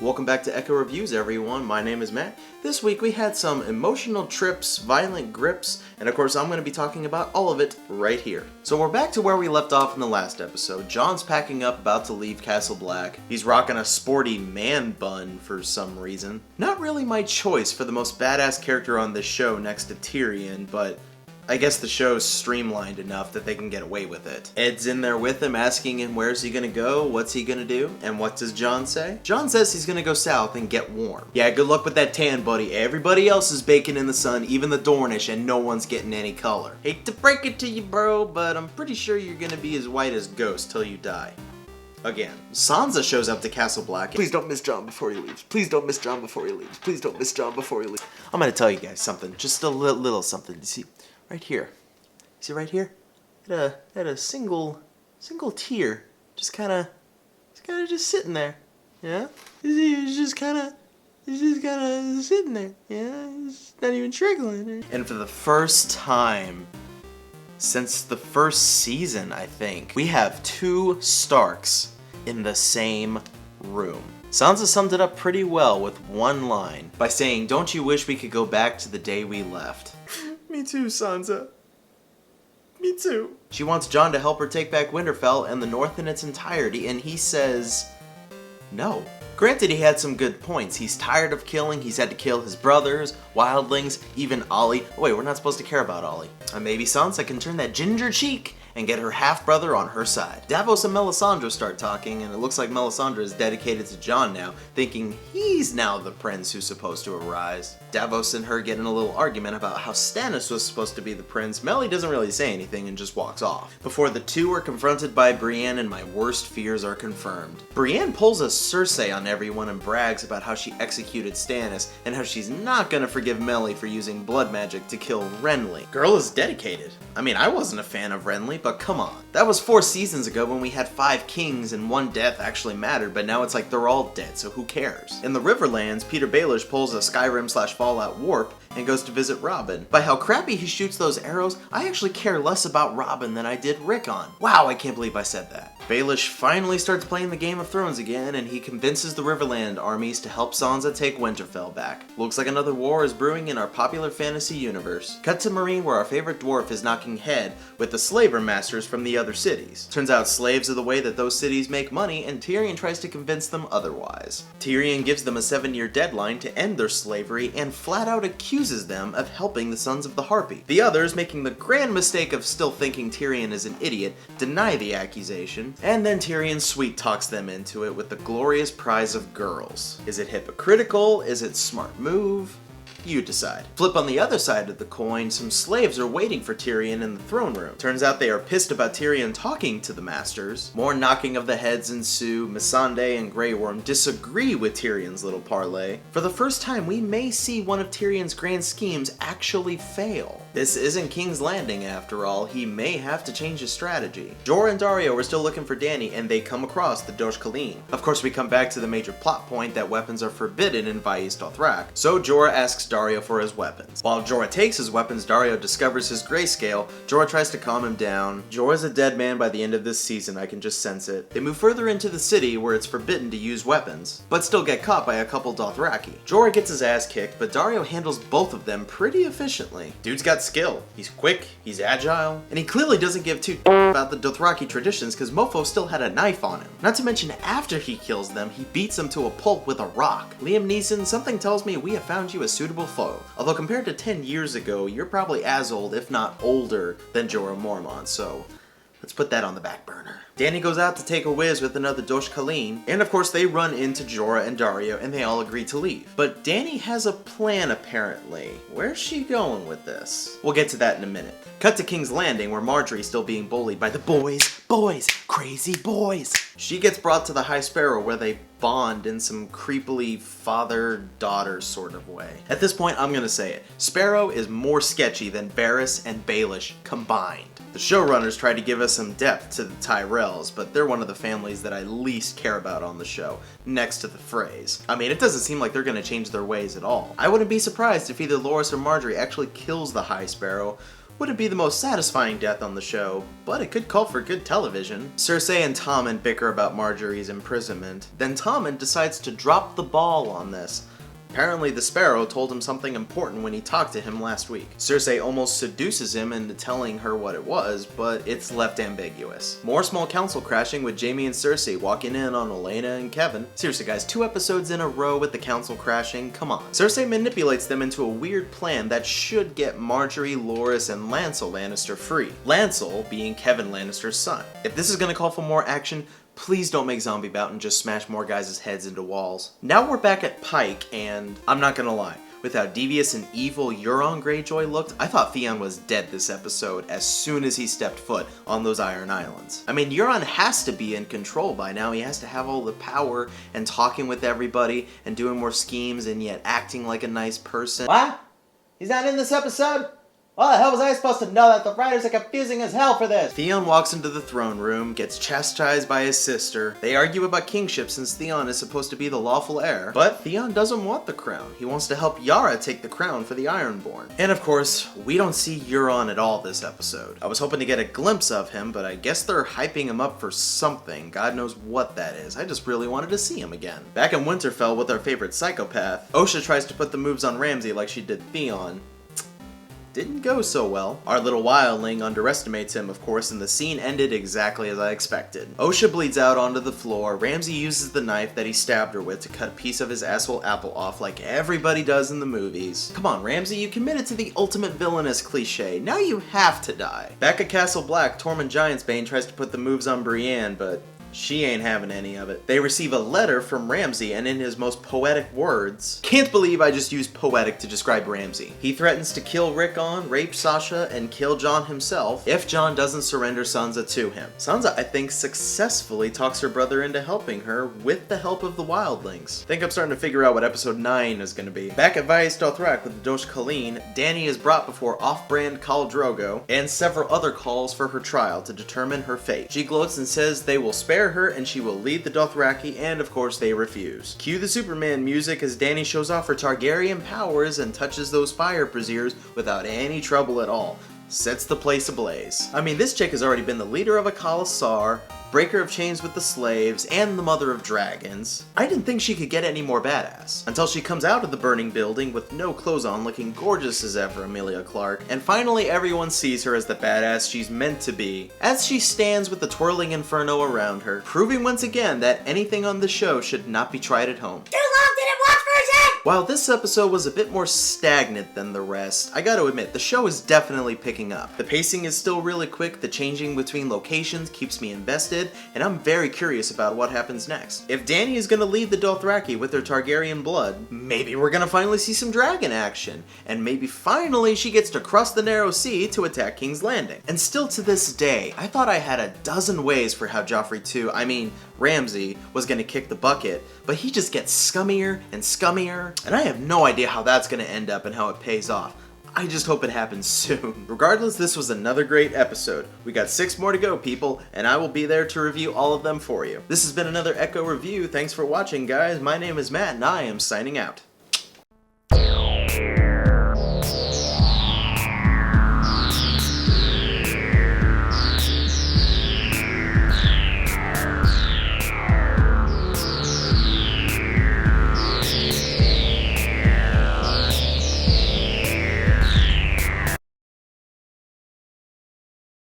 Welcome back to Echo Reviews, everyone. My name is Matt. This week we had some emotional trips, violent grips, and of course I'm going to be talking about all of it right here. So we're back to where we left off in the last episode. John's packing up, about to leave Castle Black. He's rocking a sporty man bun for some reason. Not really my choice for the most badass character on this show next to Tyrion, but I guess the show's streamlined enough that they can get away with it. Ed's in there with him, asking him where's he gonna go, what's he gonna do, and what does John say? John says he's gonna go south and get warm. Yeah, good luck with that tan, buddy. Everybody else is baking in the sun, even the Dornish, and no one's getting any color. Hate to break it to you, bro, but I'm pretty sure you're gonna be as white as ghost till you die. Again. Sansa shows up to Castle Black. Please don't miss John before he leaves. Please don't miss John before he leaves. Please don't miss John before he leaves. I'm gonna tell you guys something, just a little something. You see? Right here. See right here? Had a single tear. Just kinda just sitting there. Yeah? It's just kinda sitting there. Yeah? It's not even trickling. And for the first time since the first season, I think, we have two Starks in the same room. Sansa summed it up pretty well with one line by saying, "Don't you wish we could go back to the day we left?" Me too, Sansa. Me too. She wants John to help her take back Winterfell and the North in its entirety, and he says no. Granted, he had some good points. He's tired of killing. He's had to kill his brothers, wildlings, even Ollie. Oh, wait, we're not supposed to care about Ollie. Maybe Sansa can turn that ginger cheek and get her half-brother on her side. Davos and Melisandre start talking, and it looks like Melisandre is dedicated to John now, thinking he's now the prince who's supposed to arise. Davos and her get in a little argument about how Stannis was supposed to be the prince. Melly doesn't really say anything and just walks off. Before the two are confronted by Brienne, and my worst fears are confirmed. Brienne pulls a Cersei on everyone and brags about how she executed Stannis, and how she's not gonna forgive Melly for using blood magic to kill Renly. Girl is dedicated. I mean, I wasn't a fan of Renly, but come on. That was 4 seasons ago when we had 5 kings and 1 death actually mattered, but now it's like they're all dead, so who cares? In the Riverlands, Peter Baelish pulls a Skyrim/Fallout warp and goes to visit Robin. By how crappy he shoots those arrows, I actually care less about Robin than I did Rickon. Wow, I can't believe I said that. Baelish finally starts playing the Game of Thrones again, and he convinces the Riverland armies to help Sansa take Winterfell back. Looks like another war is brewing in our popular fantasy universe. Cut to Meereen, where our favorite dwarf is knocking head with the slaver masters from the other cities. Turns out slaves are the way that those cities make money, and Tyrion tries to convince them otherwise. Tyrion gives them a 7-year deadline to end their slavery and flat out accuses them of helping the Sons of the Harpy. The others, making the grand mistake of still thinking Tyrion is an idiot, deny the accusation, and then Tyrion sweet talks them into it with the glorious prize of girls. Is it hypocritical? Is it smart move? You decide. Flip on the other side of the coin, some slaves are waiting for Tyrion in the throne room. Turns out they are pissed about Tyrion talking to the masters. More knocking of the heads ensue. Missandei and Grey Worm disagree with Tyrion's little parlay. For the first time, we may see one of Tyrion's grand schemes actually fail. This isn't King's Landing after all. He may have to change his strategy. Jorah and Daario are still looking for Dany, and they come across the Dosh Khaleen. Of course, we come back to the major plot point that weapons are forbidden in Vaes Dothrak, so Jorah asks Daario for his weapons. While Jorah takes his weapons, Daario discovers his grayscale. Jorah tries to calm him down. Jorah's a dead man by the end of this season, I can just sense it. They move further into the city where it's forbidden to use weapons, but still get caught by a couple Dothraki. Jorah gets his ass kicked, but Daario handles both of them pretty efficiently. Dude's got skill. He's quick, he's agile, and he clearly doesn't give two about the Dothraki traditions because Mofo still had a knife on him. Not to mention, after he kills them, he beats them to a pulp with a rock. Liam Neeson, something tells me we have found you a suitable foe. Although compared to 10 years ago, you're probably as old, if not older, than Jorah Mormont, so let's put that on the back burner. Dany goes out to take a whiz with another Dosh Khaleen, and of course they run into Jorah and Daario, and they all agree to leave. But Dany has a plan apparently. Where's she going with this? We'll get to that in a minute. Cut to King's Landing, where Marjorie's still being bullied by the boys, crazy boys. She gets brought to the High Sparrow, where they bond in some creepily father-daughter sort of way. At this point, I'm gonna say it. Sparrow is more sketchy than Varys and Baelish combined. The showrunners tried to give us some depth to the Tyrells, but they're one of the families that I least care about on the show, next to the Freys. I mean, it doesn't seem like they're gonna change their ways at all. I wouldn't be surprised if either Loras or Marjorie actually kills the High Sparrow, Wouldn't be the most satisfying death on the show, but it could call for good television. Cersei and Tommen bicker about Marjorie's imprisonment. Then Tommen decides to drop the ball on this. Apparently the Sparrow told him something important when he talked to him last week. Cersei almost seduces him into telling her what it was, but it's left ambiguous. More small council crashing with Jaime and Cersei walking in on Olenna and Kevin. Seriously guys, 2 episodes in a row with the council crashing, come on. Cersei manipulates them into a weird plan that should get Marjorie, Loras, and Lancel Lannister free. Lancel being Kevin Lannister's son. If this is gonna call for more action, please don't make Zombie Bout just smash more guys' heads into walls. Now we're back at Pike, and I'm not gonna lie, with how devious and evil Euron Greyjoy looked, I thought Theon was dead this episode as soon as he stepped foot on those Iron Islands. I mean, Euron has to be in control by now. He has to have all the power and talking with everybody and doing more schemes and yet acting like a nice person. What? He's not in this episode? How the hell was I supposed to know that? The writers are confusing as hell for this! Theon walks into the throne room, gets chastised by his sister. They argue about kingship since Theon is supposed to be the lawful heir. But Theon doesn't want the crown. He wants to help Yara take the crown for the Ironborn. And of course, we don't see Euron at all this episode. I was hoping to get a glimpse of him, but I guess they're hyping him up for something. God knows what that is. I just really wanted to see him again. Back in Winterfell with our favorite psychopath, Osha tries to put the moves on Ramsay like she did Theon. Didn't go so well. Our little wildling underestimates him, of course, and the scene ended exactly as I expected. Osha bleeds out onto the floor. Ramsay uses the knife that he stabbed her with to cut a piece of his asshole apple off like everybody does in the movies. Come on, Ramsay, you committed to the ultimate villainous cliche. Now you have to die. Back at Castle Black, Tormund Giantsbane tries to put the moves on Brienne, but she ain't having any of it. They receive a letter from Ramsay, and in his most poetic words, can't believe I just used poetic to describe Ramsay. He threatens to kill Rickon, rape Sasha, and kill Jon himself if Jon doesn't surrender Sansa to him. Sansa, I think, successfully talks her brother into helping her with the help of the wildlings. I think I'm starting to figure out what episode 9 is gonna be. Back at Vaes Dothrak with Dosh Khaleen, Dany is brought before off-brand Khal Drogo and several other Khals for her trial to determine her fate. She gloats and says they will spare her and she will lead the Dothraki, and of course they refuse. Cue the Superman music as Dany shows off her Targaryen powers and touches those fire braziers without any trouble at all. Sets the place ablaze. I mean, this chick has already been the leader of a Khalasar, breaker of chains with the slaves, and the mother of dragons. I didn't think she could get any more badass. Until she comes out of the burning building with no clothes on, looking gorgeous as ever, Emilia Clarke, and finally everyone sees her as the badass she's meant to be, as she stands with the twirling inferno around her, proving once again that anything on the show should not be tried at home. While this episode was a bit more stagnant than the rest, I gotta admit, the show is definitely picking up. The pacing is still really quick, the changing between locations keeps me invested, and I'm very curious about what happens next. If Dany is gonna lead the Dothraki with her Targaryen blood, maybe we're gonna finally see some dragon action, and maybe finally she gets to cross the narrow sea to attack King's Landing. And still to this day, I thought I had a dozen ways for how Ramsay was gonna kick the bucket, but he just gets scummier and scummier, and I have no idea how that's gonna end up and how it pays off. I just hope it happens soon. Regardless, this was another great episode. We got 6 more to go, people, and I will be there to review all of them for you. This has been another Echo Review. Thanks for watching, guys. My name is Matt, and I am signing out.